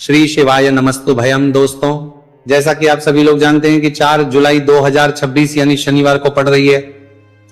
श्री शिवाय नमस्तु भयम। दोस्तों, जैसा कि आप सभी लोग जानते हैं कि 4 जुलाई 2026 यानी शनिवार को पड़ रही है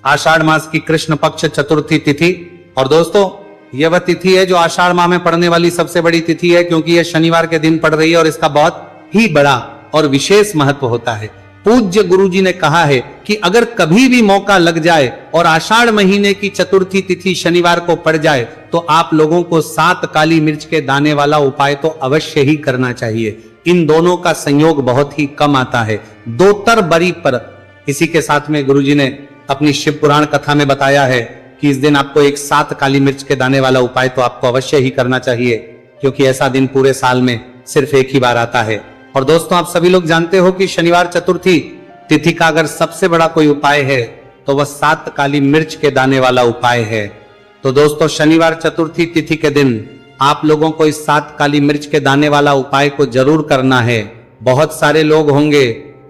आषाढ़ मास की कृष्ण पक्ष चतुर्थी तिथि। और दोस्तों, यह वह तिथि है जो आषाढ़ माह में पड़ने वाली सबसे बड़ी तिथि है, क्योंकि यह शनिवार के दिन पड़ रही है और इसका बहुत ही बड़ा और विशेष महत्व होता है। पूज्य गुरुजी ने कहा है कि अगर कभी भी मौका लग जाए और आषाढ़ महीने की चतुर्थी तिथि शनिवार को पड़ जाए तो आप लोगों को 7 काली मिर्च के दाने वाला उपाय तो अवश्य ही करना चाहिए। इन दोनों का संयोग बहुत ही कम आता है, दोतर बरी पर। इसी के साथ में गुरुजी ने अपनी शिव पुराण कथा में बताया है कि इस दिन आपको एक 7 काली मिर्च के दाने वाला उपाय तो आपको अवश्य ही करना चाहिए, क्योंकि ऐसा दिन पूरे साल में सिर्फ एक ही बार आता है। और दोस्तों, आप सभी लोग जानते हो कि शनिवार चतुर्थी तिथि का अगर सबसे बड़ा कोई उपाय है तो वह 7 काली मिर्च के दाने वाला उपाय है। तो दोस्तों, शनिवार चतुर्थी तिथि के दिन आप लोगों को इस 7 काली मिर्च के दाने वाला उपाय को जरूर करना है। बहुत सारे लोग होंगे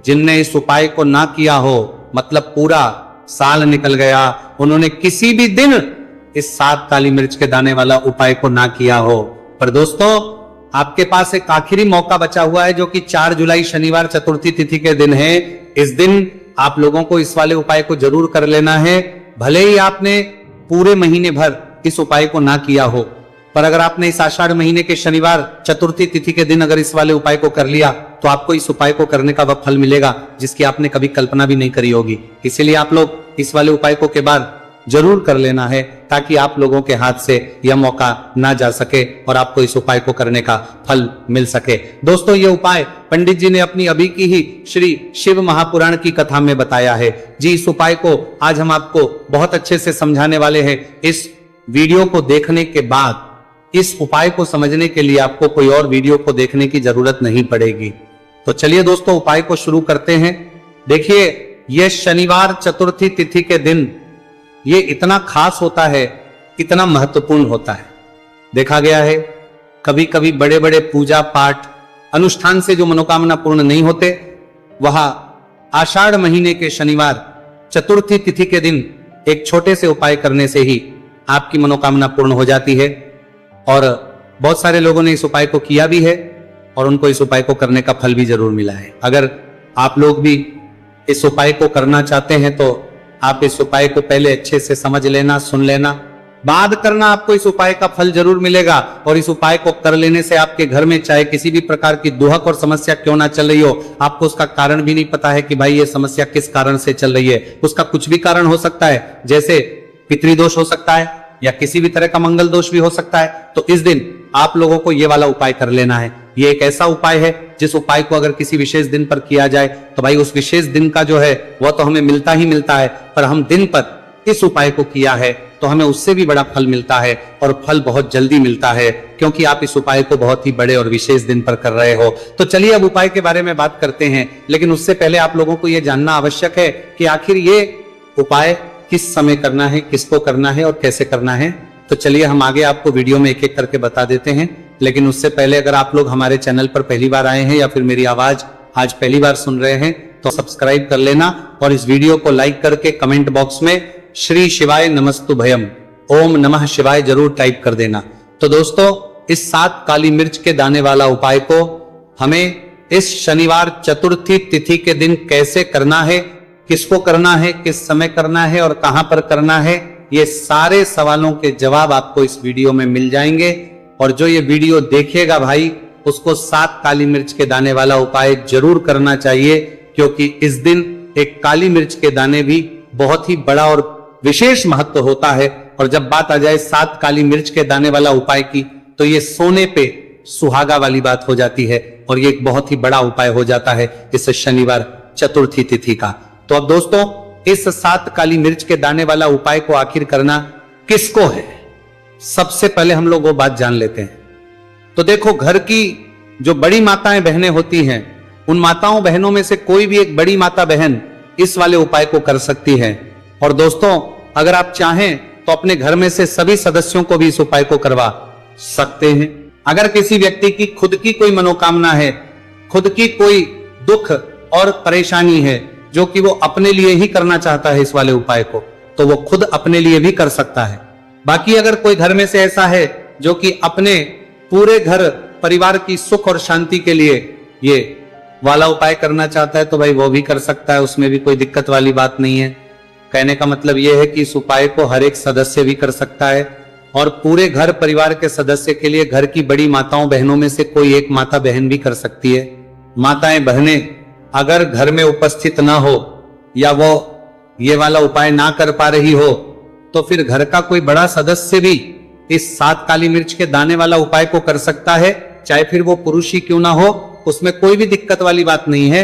जिनने इस उपाय को ना किया हो, मतलब पूरा साल निकल गया, उन्होंने किसी भी दिन इस 7 काली मिर्च के दाने वाला उपाय को ना किया हो। पर दोस्तों, आपके पास एक आखिरी मौका बचा हुआ है, जो कि 4 जुलाई शनिवार चतुर्थी तिथि के दिन है। इस दिन आप लोगों को इस वाले उपाय को जरूर कर लेना है। भले ही आपने पूरे महीने भर इस उपाय को ना किया हो, पर अगर आपने इस आषाढ़ महीने के शनिवार चतुर्थी तिथि के दिन अगर इस वाले उपाय को कर लिया तो आपको इस उपाय को करने का वह फल मिलेगा जिसकी आपने कभी कल्पना भी नहीं करी होगी। इसीलिए आप लोग इस वाले उपाय को के बाद जरूर कर लेना है, ताकि आप लोगों के हाथ से यह मौका ना जा सके और आपको इस उपाय को करने का फल मिल सके। दोस्तों, यह उपाय पंडित जी ने अपनी अभी की ही श्री शिव महापुराण की कथा में बताया है जी। इस उपाय को आज हम आपको बहुत अच्छे से समझाने वाले हैं। इस वीडियो को देखने के बाद इस उपाय को समझने के लिए आपको कोई और वीडियो को देखने की जरूरत नहीं पड़ेगी। तो चलिए दोस्तों, उपाय को शुरू करते हैं। देखिए, यह शनिवार चतुर्थी तिथि के दिन ये इतना खास होता है, इतना महत्वपूर्ण होता है। देखा गया है कभी कभी बड़े बड़े पूजा पाठ अनुष्ठान से जो मनोकामना पूर्ण नहीं होते, वह आषाढ़ महीने के शनिवार चतुर्थी तिथि के दिन एक छोटे से उपाय करने से ही आपकी मनोकामना पूर्ण हो जाती है। और बहुत सारे लोगों ने इस उपाय को किया भी है और उनको इस उपाय को करने का फल भी जरूर मिला है। अगर आप लोग भी इस उपाय को करना चाहते हैं तो आप इस उपाय को पहले अच्छे से समझ लेना, सुन लेना, बाद करना, आपको इस उपाय का फल जरूर मिलेगा। और इस उपाय को कर लेने से आपके घर में चाहे किसी भी प्रकार की दुहक और समस्या क्यों ना चल रही हो, आपको उसका कारण भी नहीं पता है कि भाई ये समस्या किस कारण से चल रही है। उसका कुछ भी कारण हो सकता है, जैसे पितृदोष हो सकता है या किसी भी तरह का मंगल दोष भी हो सकता है। तो इस दिन आप लोगों को ये वाला उपाय कर लेना है। ये एक ऐसा उपाय है जिस उपाय को अगर किसी विशेष दिन पर किया जाए तो भाई उस विशेष दिन का जो है वह तो हमें मिलता ही मिलता है, पर हम दिन पर इस उपाय को किया है तो हमें उससे भी बड़ा फल मिलता है और फल बहुत जल्दी मिलता है, क्योंकि आप इस उपाय को बहुत ही बड़े और विशेष दिन पर कर रहे हो। तो चलिए अब उपाय के बारे में बात करते हैं, लेकिन उससे पहले आप लोगों को यह जानना आवश्यक है कि आखिर ये उपाय किस समय करना है, किसको करना है और कैसे करना है। तो चलिए हम आगे आपको वीडियो में एक एक करके बता देते हैं। लेकिन उससे पहले अगर आप लोग हमारे चैनल पर पहली बार आए हैं या फिर मेरी आवाज आज पहली बार सुन रहे हैं तो सब्सक्राइब कर लेना और इस वीडियो को लाइक करके कमेंट बॉक्स में श्री शिवाय नमस्तु भयम, ओम नमः शिवाय जरूर टाइप कर देना। तो दोस्तों, इस 7 काली मिर्च के दाने वाला उपाय को हमें इस शनिवार चतुर्थी तिथि के दिन कैसे करना है, किसको करना है, किस समय करना है और कहां पर करना है, ये सारे सवालों के जवाब आपको इस वीडियो में मिल जाएंगे। और जो ये वीडियो देखेगा भाई, उसको 7 काली मिर्च के दाने वाला उपाय जरूर करना चाहिए, क्योंकि इस दिन एक काली मिर्च के दाने भी बहुत ही बड़ा और विशेष महत्व होता है। और जब बात आ जाए 7 काली मिर्च के दाने वाला उपाय की, तो ये सोने पे सुहागा वाली बात हो जाती है और ये एक बहुत ही बड़ा उपाय हो जाता है इस शनिवार चतुर्थी तिथि का। तो अब दोस्तों, इस 7 काली मिर्च के दाने वाला उपाय को आखिर करना किसको है, सबसे पहले हम लोग वो बात जान लेते हैं। तो देखो, घर की जो बड़ी माताएं बहनें होती हैं, उन माताओं बहनों में से कोई भी एक बड़ी माता बहन इस वाले उपाय को कर सकती है। और दोस्तों, अगर आप चाहें तो अपने घर में से सभी सदस्यों को भी इस उपाय को करवा सकते हैं। अगर किसी व्यक्ति की खुद की कोई मनोकामना है, खुद की कोई दुख और परेशानी है जो कि वो अपने लिए ही करना चाहता है इस वाले उपाय को, तो वो खुद अपने लिए भी कर सकता है। बाकी अगर कोई घर में से ऐसा है जो कि अपने पूरे घर परिवार की सुख और शांति के लिए ये वाला उपाय करना चाहता है तो भाई वो भी कर सकता है, उसमें भी कोई दिक्कत वाली बात नहीं है। कहने का मतलब यह है कि इस उपाय को हर एक सदस्य भी कर सकता है और पूरे घर परिवार के सदस्य के लिए घर की बड़ी माताओं बहनों में से कोई एक माता बहन भी कर सकती है। माताएं बहनें अगर घर में उपस्थित ना हो या वो ये वाला उपाय ना कर पा रही हो तो फिर घर का कोई बड़ा सदस्य भी इस 7 काली मिर्च के दाने वाला उपाय को कर सकता है, चाहे फिर वो पुरुष ही क्यों ना हो, उसमें कोई भी दिक्कत वाली बात नहीं है।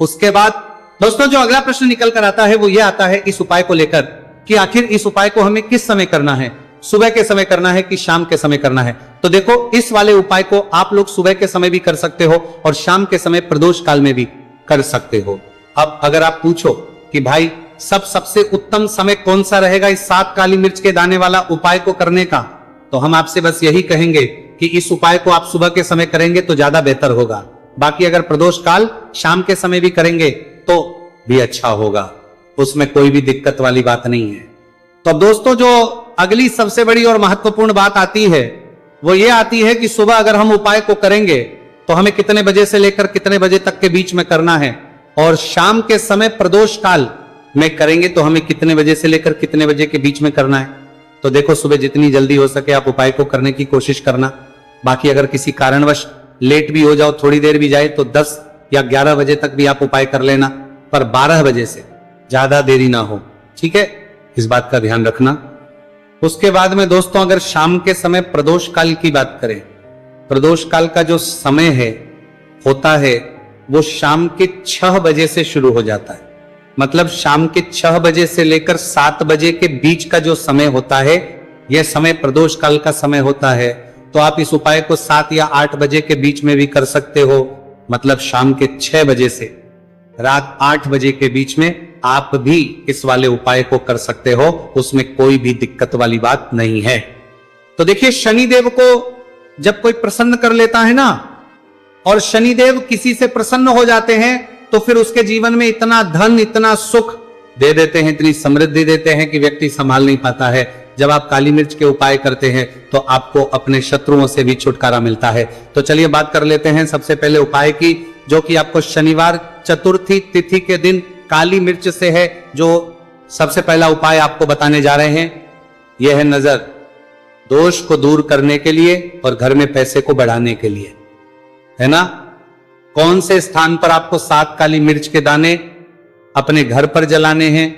उसके बाद दोस्तों जो अगला प्रश्न निकल कर आता है वो ये आता है इस उपाय को लेकर कि आखिर इस उपाय को हमें किस समय करना है, सुबह के समय करना है कि शाम के समय करना है। तो देखो इस वाले उपाय को आप लोग सुबह के समय भी कर सकते हो और शाम के समय प्रदोष काल में भी कर सकते हो। अब अगर आप पूछो कि भाई सबसे उत्तम समय कौन सा रहेगा इस 7 काली मिर्च के दाने वाला उपाय को करने का, तो हम आपसे बस यही कहेंगे कि इस उपाय को आप सुबह के समय करेंगे तो ज्यादा बेहतर होगा। बाकी अगर प्रदोष काल शाम के समय भी करेंगे तो भी अच्छा होगा, उसमें कोई भी दिक्कत वाली बात नहीं है। तो दोस्तों जो अगली सबसे बड़ी और महत्वपूर्ण बात आती है वो ये आती है कि सुबह अगर हम उपाय को करेंगे तो हमें कितने बजे से लेकर कितने बजे तक के बीच में करना है, और शाम के समय प्रदोष काल में करेंगे तो हमें कितने बजे से लेकर कितने बजे के बीच में करना है। तो देखो सुबह जितनी जल्दी हो सके आप उपाय को करने की कोशिश करना। बाकी अगर किसी कारणवश लेट भी हो जाओ, थोड़ी देर भी जाए, तो 10 या 11 बजे तक भी आप उपाय कर लेना, पर 12 बजे से ज्यादा देरी ना हो, ठीक है, इस बात का ध्यान रखना। उसके बाद में दोस्तों अगर शाम के समय प्रदोष काल की बात करें, प्रदोष काल का जो समय है होता है वो शाम के 6 बजे से शुरू हो जाता है। मतलब शाम के 6 बजे से लेकर 7 बजे के बीच का जो समय होता है यह समय प्रदोष काल का समय होता है। तो आप इस उपाय को 7 या 8 बजे के बीच में भी कर सकते हो। मतलब शाम के 6 बजे से रात 8 बजे के बीच में आप भी इस वाले उपाय को कर सकते हो, उसमें कोई भी दिक्कत वाली बात नहीं है। तो देखिए शनिदेव को जब कोई प्रसन्न कर लेता है ना, और शनिदेव किसी से प्रसन्न हो जाते हैं तो फिर उसके जीवन में इतना धन इतना सुख दे देते हैं, इतनी समृद्धि देते हैं कि व्यक्ति संभाल नहीं पाता है। जब आप काली मिर्च के उपाय करते हैं तो आपको अपने शत्रुओं से भी छुटकारा मिलता है। तो चलिए बात कर लेते हैं सबसे पहले उपाय की, जो कि आपको शनिवार चतुर्थी तिथि के दिन काली मिर्च से है। जो सबसे पहला उपाय आपको बताने जा रहे हैं यह है नजर दोष को दूर करने के लिए और घर में पैसे को बढ़ाने के लिए, है ना। कौन से स्थान पर आपको 7 काली मिर्च के दाने अपने घर पर जलाने हैं,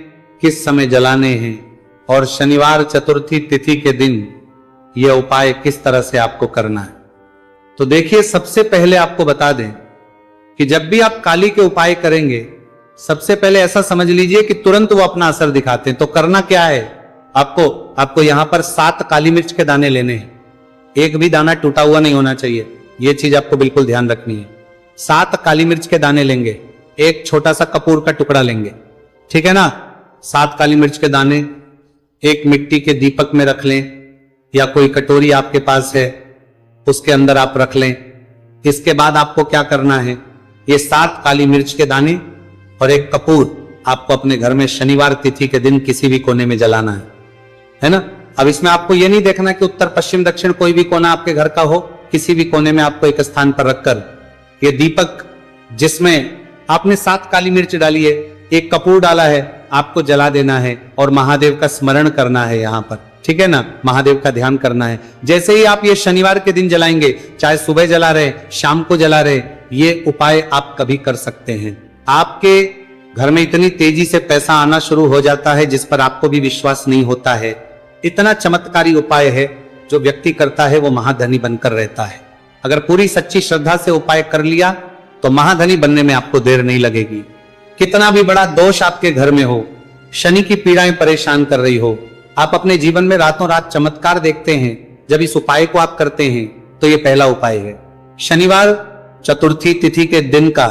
किस समय जलाने हैं, और शनिवार चतुर्थी तिथि के दिन यह उपाय किस तरह से आपको करना है। तो देखिए सबसे पहले आपको बता दें कि जब भी आप काली के उपाय करेंगे सबसे पहले ऐसा समझ लीजिए कि तुरंत वो अपना असर दिखाते हैं। तो करना क्या है, आपको यहां पर 7 काली मिर्च के दाने लेने हैं। एक भी दाना टूटा हुआ नहीं होना चाहिए, यह चीज आपको बिल्कुल ध्यान रखनी है। 7 काली मिर्च के दाने लेंगे, एक छोटा सा कपूर का टुकड़ा लेंगे, ठीक है ना। 7 काली मिर्च के दाने एक मिट्टी के दीपक में रख लें या कोई कटोरी आपके पास है उसके अंदर आप रख लें। इसके बाद आपको क्या करना है, ये 7 काली मिर्च के दाने और एक कपूर आपको अपने घर में शनिवार तिथि के दिन किसी भी कोने में जलाना है ना। अब इसमें आपको ये नहीं देखना कि उत्तर पश्चिम दक्षिण कोई भी कोना आपके घर का हो, किसी भी कोने में आपको एक स्थान पर रखकर ये दीपक जिसमें आपने 7 काली मिर्च डाली है, एक कपूर डाला है, आपको जला देना है और महादेव का स्मरण करना है यहाँ पर, ठीक है ना। महादेव का ध्यान करना है। जैसे ही आप ये शनिवार के दिन जलाएंगे, चाहे सुबह जला रहे शाम को जला रहे, ये उपाय आप कभी कर सकते हैं। आपके घर में इतनी तेजी से पैसा आना शुरू हो जाता है जिस पर आपको भी विश्वास नहीं होता है। इतना चमत्कारी उपाय है, जो व्यक्ति करता है वो महाधनी बनकर रहता है। अगर पूरी सच्ची श्रद्धा से उपाय कर लिया तो महाधनी बनने में आपको देर नहीं लगेगी। कितना भी बड़ा दोष आपके घर में हो, शनि की पीड़ाएं परेशान कर रही हो, आप अपने जीवन में रातों रात चमत्कार देखते हैं जब इस उपाय को आप करते हैं। तो ये पहला उपाय है। शनिवार चतुर्थी तिथि के दिन का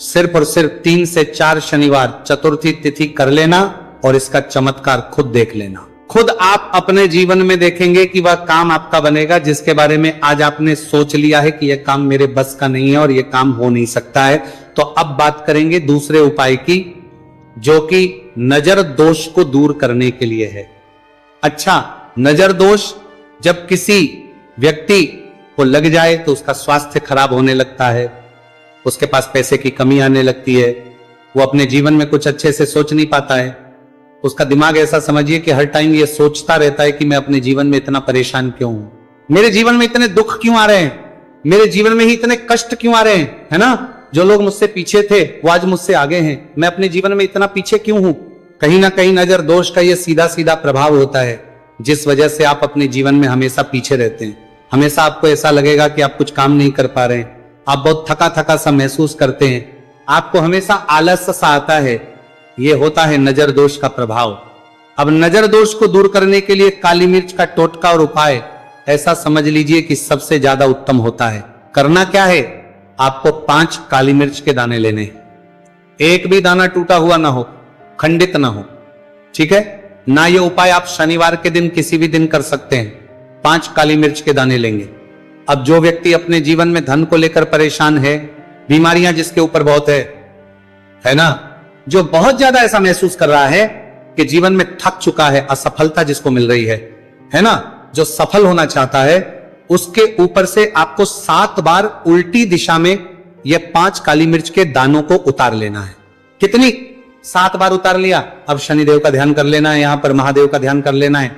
सिर्फ और सिर्फ 3 से 4 शनिवार चतुर्थी तिथि कर लेना और इसका चमत्कार खुद देख लेना। खुद आप अपने जीवन में देखेंगे कि वह काम आपका बनेगा जिसके बारे में आज आपने सोच लिया है कि यह काम मेरे बस का नहीं है और यह काम हो नहीं सकता है। तो अब बात करेंगे दूसरे उपाय की, जो कि नजर दोष को दूर करने के लिए है। अच्छा, नजर दोष जब किसी व्यक्ति वो लग जाए तो उसका स्वास्थ्य खराब होने लगता है, उसके पास पैसे की कमी आने लगती है, वो अपने जीवन में कुछ अच्छे से सोच नहीं पाता है। उसका दिमाग ऐसा समझिए कि हर टाइम ये सोचता रहता है कि मैं अपने जीवन में इतना परेशान क्यों हूं, मेरे जीवन में इतने दुख क्यों आ रहे हैं, मेरे जीवन में ही इतने कष्ट क्यों आ रहे हैं, है ना। जो लोग मुझसे पीछे थे वो आज मुझसे आगे हैं, मैं अपने जीवन में इतना पीछे क्यों हूं। कहीं ना कहीं नजर दोष का ये सीधा सीधा प्रभाव होता है, जिस वजह से आप अपने जीवन में हमेशा पीछे रहते हैं। हमेशा आपको ऐसा लगेगा कि आप कुछ काम नहीं कर पा रहे हैं, आप बहुत थका थका सा महसूस करते हैं, आपको हमेशा आलस सा आता है। यह होता है नजर दोष का प्रभाव। अब नजर दोष को दूर करने के लिए काली मिर्च का टोटका और उपाय ऐसा समझ लीजिए कि सबसे ज्यादा उत्तम होता है। करना क्या है, आपको 5 काली मिर्च के दाने लेने हैं, एक भी दाना टूटा हुआ ना हो, खंडित ना हो, ठीक है ना। ये उपाय आप शनिवार के दिन किसी भी दिन कर सकते हैं। 5 काली मिर्च के दाने लेंगे। अब जो व्यक्ति अपने जीवन में धन को लेकर परेशान है, बीमारियां जिसके ऊपर बहुत है ना, जो बहुत ज्यादा ऐसा महसूस कर रहा है कि जीवन में थक चुका है, असफलता जिसको मिल रही है ना, जो सफल होना चाहता है, उसके ऊपर से आपको 7 बार उल्टी दिशा में ये 5 काली मिर्च के दानों को उतार लेना है। कितनी? 7 बार उतार लिया। अब शनिदेव का ध्यान कर लेना है, यहां पर महादेव का ध्यान कर लेना है,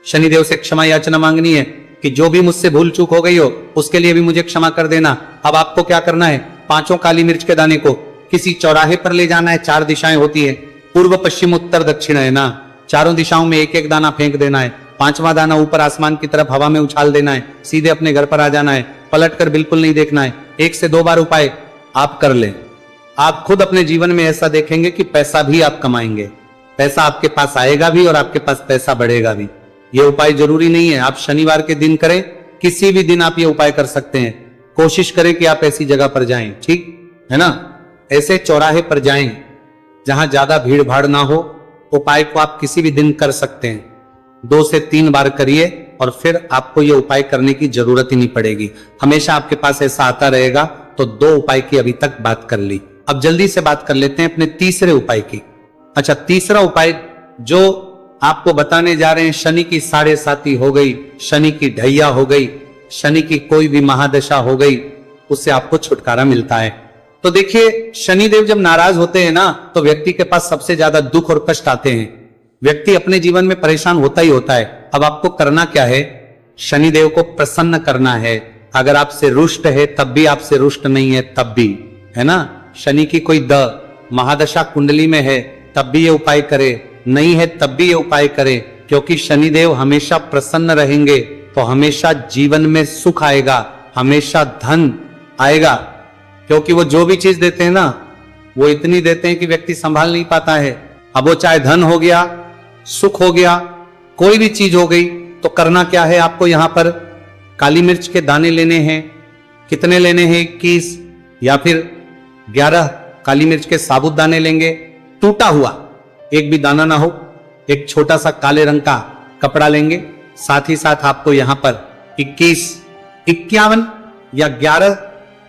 शनिदेव से क्षमा याचना मांगनी है कि जो भी मुझसे भूल चूक हो गई हो उसके लिए भी मुझे क्षमा कर देना। अब आपको क्या करना है, 5 काली मिर्च के दाने को किसी चौराहे पर ले जाना है। 4 दिशाएं होती है, पूर्व पश्चिम उत्तर दक्षिण, है ना। चारों दिशाओं में एक एक दाना फेंक देना है। 5वां दाना ऊपर आसमान की तरफ हवा में उछाल देना है, सीधे अपने घर पर आ जाना है, पलट कर बिल्कुल नहीं देखना है। 1 से 2 बार उपाय आप कर लें, आप खुद अपने जीवन में ऐसा देखेंगे कि पैसा भी आप कमाएंगे, पैसा आपके पास आएगा भी और आपके पास पैसा बढ़ेगा भी। ये उपाय जरूरी नहीं है आप शनिवार के दिन करें, किसी भी दिन आप ये उपाय कर सकते हैं। कोशिश करें कि आप ऐसी जगह पर जाएं, ठीक है ना, ऐसे चौराहे पर जाएं जहां ज्यादा भीड़ भाड़ ना हो। उपाय को आप किसी भी दिन कर सकते हैं, 2 से 3 बार करिए और फिर आपको यह उपाय करने की जरूरत ही नहीं पड़ेगी। हमेशा आपके पास ऐसा आता रहेगा। तो 2 उपाय की अभी तक बात कर ली, अब जल्दी से बात कर लेते हैं अपने तीसरे उपाय की। अच्छा, तीसरा उपाय जो आपको बताने जा रहे हैं, शनि की 7.5 हो गई, शनि की ढैया हो गई, शनि की कोई भी महादशा हो गई, उससे आपको छुटकारा मिलता है। तो देखिए, शनिदेव जब नाराज होते हैं ना, तो व्यक्ति के पास सबसे ज्यादा दुख और कष्ट आते हैं। व्यक्ति अपने जीवन में परेशान होता ही होता है। अब आपको करना क्या है, शनिदेव को प्रसन्न करना है। अगर आपसे रुष्ट है तब भी, आपसे रुष्ट नहीं है तब भी, है ना। शनि की कोई महादशा कुंडली में है तब भी ये उपाय करे, नहीं है तब भी ये उपाय करे, क्योंकि शनिदेव हमेशा प्रसन्न रहेंगे तो हमेशा जीवन में सुख आएगा, हमेशा धन आएगा। क्योंकि वो जो भी चीज देते हैं ना, वो इतनी देते हैं कि व्यक्ति संभाल नहीं पाता है। अब वो चाहे धन हो गया, सुख हो गया, कोई भी चीज हो गई, तो करना क्या है, आपको यहां पर काली मिर्च के दाने लेने हैं। कितने लेने हैं, 21 या फिर 11 काली मिर्च के साबुत दाने लेंगे, टूटा हुआ, एक भी दाना ना हो। एक छोटा सा काले रंग का कपड़ा लेंगे, साथ ही साथ आपको यहां पर 21, 51 या 11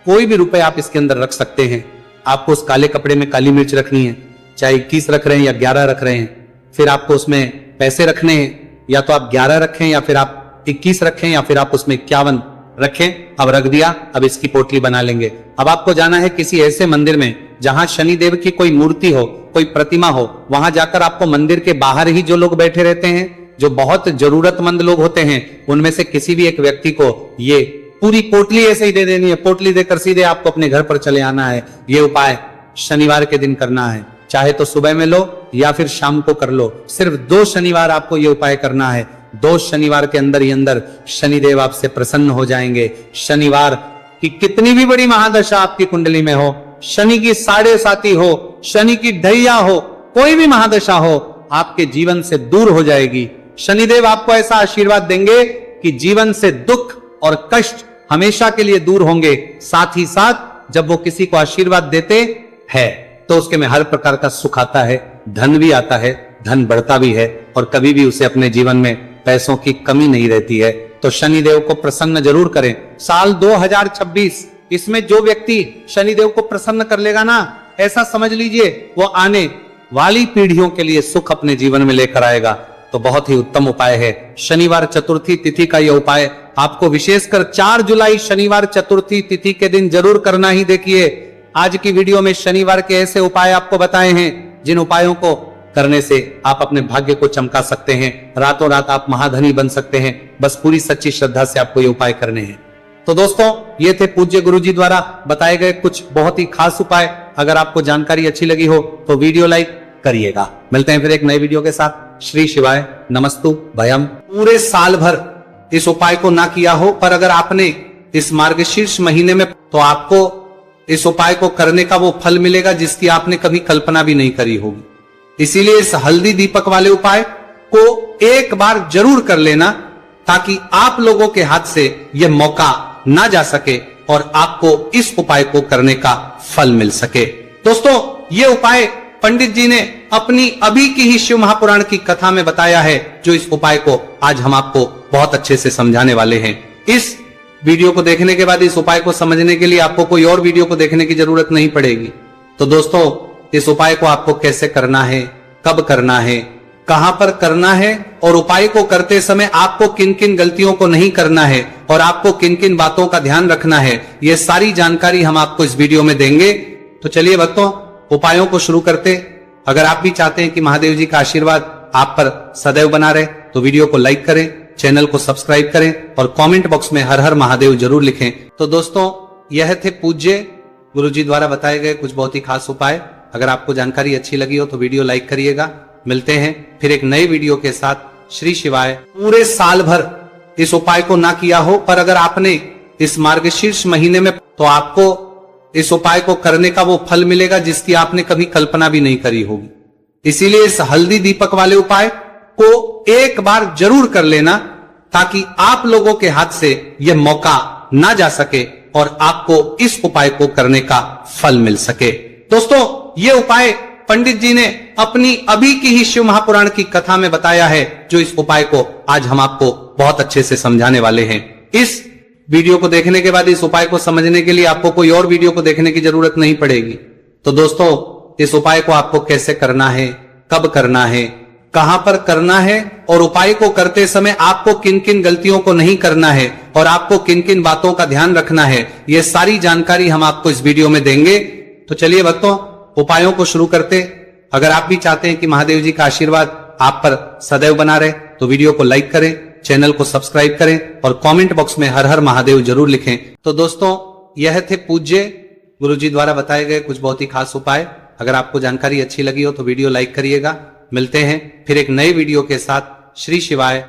कोई भी रुपए आप इसके अंदर रख सकते हैं। आपको उस काले कपड़े में काली मिर्च रखनी है, चाहे 21 रख रहे हैं या 11 रख रहे हैं। फिर आपको उसमें पैसे रखने हैं, या तो आप 11 रखें या फिर आप 21 रखें या फिर आप उसमें 51 रखें। अब रख दिया, अब इसकी पोटली बना लेंगे। अब आपको जाना है किसी ऐसे मंदिर में जहां शनिदेव की कोई मूर्ति हो, कोई प्रतिमा हो। वहां जाकर आपको मंदिर के बाहर ही जो लोग बैठे रहते हैं, जो बहुत जरूरतमंद लोग होते हैं, उनमें से किसी भी एक व्यक्ति को ये पूरी पोटली ऐसे ही दे देनी है। पोटली देकर सीधे आपको अपने घर पर चले आना है। ये उपाय शनिवार के दिन करना है, चाहे तो सुबह में लो या फिर शाम को कर लो। सिर्फ 2 शनिवार आपको ये उपाय करना है। 2 शनिवार के अंदर ही अंदर शनिदेव आपसे प्रसन्न हो जाएंगे। शनिवार की कितनी भी बड़ी महादशा आपकी कुंडली में हो, शनि की 7.5 हो, शनि की ढैया हो, कोई भी महादशा हो, आपके जीवन से दूर हो जाएगी। शनिदेव आपको ऐसा आशीर्वाद देंगे कि जीवन से दुख और कष्ट हमेशा के लिए दूर होंगे। साथ ही साथ जब वो किसी को आशीर्वाद देते हैं तो उसके में हर प्रकार का सुख आता है, धन भी आता है, धन बढ़ता भी है, और कभी भी उसे अपने जीवन में पैसों की कमी नहीं रहती है। तो शनिदेव को प्रसन्न जरूर करें। साल 2026, इसमें जो व्यक्ति शनिदेव को प्रसन्न कर लेगा ना, ऐसा समझ लीजिए वो आने वाली पीढ़ियों के लिए सुख अपने जीवन में लेकर आएगा। तो बहुत ही उत्तम उपाय है। शनिवार चतुर्थी तिथि का यह उपाय आपको विशेषकर 4 जुलाई शनिवार चतुर्थी तिथि के दिन जरूर करना ही। देखिए आज की वीडियो में शनिवार के ऐसे उपाय आपको बताए हैं जिन उपायों को करने से आप अपने भाग्य को चमका सकते हैं, रातों रात आप महाधनी बन सकते हैं। बस पूरी सच्ची श्रद्धा से आपको ये उपाय करने हैं। तो दोस्तों ये थे पूज्य गुरुजी द्वारा बताए गए कुछ बहुत ही खास उपाय। अगर आपको जानकारी अच्छी लगी हो तो वीडियो लाइक करिएगा। मिलते हैं फिर एक नए वीडियो के साथ। श्री शिवाय नमस्तु भयम। पूरे साल भर इस उपाय को ना किया हो, पर अगर आपने इस मार्गशीर्ष महीने में, तो आपको इस उपाय को करने का वो फल मिलेगा जिसकी आपने कभी कल्पना भी नहीं करी होगी। इसीलिए इस हल्दी दीपक वाले उपाय को एक बार जरूर कर लेना, ताकि आप लोगों के हाथ से यह मौका ना जा सके और आपको इस उपाय को करने का फल मिल सके। दोस्तों ये उपाय पंडित जी ने अपनी अभी की ही शिव महापुराण की कथा में बताया है, जो इस उपाय को आज हम आपको बहुत अच्छे से समझाने वाले हैं। इस वीडियो को देखने के बाद इस उपाय को समझने के लिए आपको कोई और वीडियो को देखने की जरूरत नहीं पड़ेगी। तो दोस्तों इस उपाय को आपको कैसे करना है, कब करना है, कहां पर करना है और उपाय को करते समय आपको किन किन गलतियों को नहीं करना है और आपको किन किन बातों का ध्यान रखना है, ये सारी जानकारी हम आपको इस वीडियो में देंगे। तो चलिए भक्तों उपायों को शुरू करते। अगर आप भी चाहते हैं कि महादेव जी का आशीर्वाद आप पर सदैव बना रहे तो वीडियो को लाइक करें, चैनल को सब्सक्राइब करें और कमेंट बॉक्स में हर हर महादेव जरूर लिखें। तो दोस्तों यह थे पूज्य गुरुजी द्वारा बताए गए कुछ बहुत ही खास उपाय। अगर आपको जानकारी अच्छी लगी हो तो वीडियो लाइक करिएगा। मिलते हैं फिर एक नए वीडियो के साथ। श्री शिवाय। पूरे साल भर इस उपाय को ना किया हो, पर अगर आपने इस मार्गशीर्ष महीने में, तो आपको इस उपाय को करने का वो फल मिलेगा जिसकी आपने कभी कल्पना भी नहीं करी होगी। इसीलिए इस हल्दी दीपक वाले उपाय को एक बार जरूर कर लेना, ताकि आप लोगों के हाथ से यह मौका ना जा सके और आपको इस उपाय को करने का फल मिल सके। दोस्तों ये उपाय पंडित जी ने अपनी अभी की ही शिव महापुराण की कथा में बताया है, जो इस उपाय को आज हम आपको बहुत अच्छे से समझाने वाले हैं। इस वीडियो को देखने के बाद इस उपाय को समझने के लिए आपको कोई और वीडियो को देखने की जरूरत नहीं पड़ेगी। तो दोस्तों इस उपाय को आपको कैसे करना है, कब करना है, कहां पर करना है और उपाय को करते समय आपको किन किन गलतियों को नहीं करना है और आपको किन किन बातों का ध्यान रखना है, ये सारी जानकारी हम आपको इस वीडियो में देंगे। तो चलिए भक्तों उपायों को शुरू करते। अगर आप भी चाहते हैं कि महादेव जी का आशीर्वाद आप पर सदैव बना रहे तो वीडियो को लाइक करें, चैनल को सब्सक्राइब करें और कमेंट बॉक्स में हर हर महादेव जरूर लिखें। तो दोस्तों यह थे पूज्य गुरुजी द्वारा बताए गए कुछ बहुत ही खास उपाय। अगर आपको जानकारी अच्छी लगी हो तो वीडियो लाइक करिएगा। मिलते हैं फिर एक नए वीडियो के साथ। श्री शिवाय।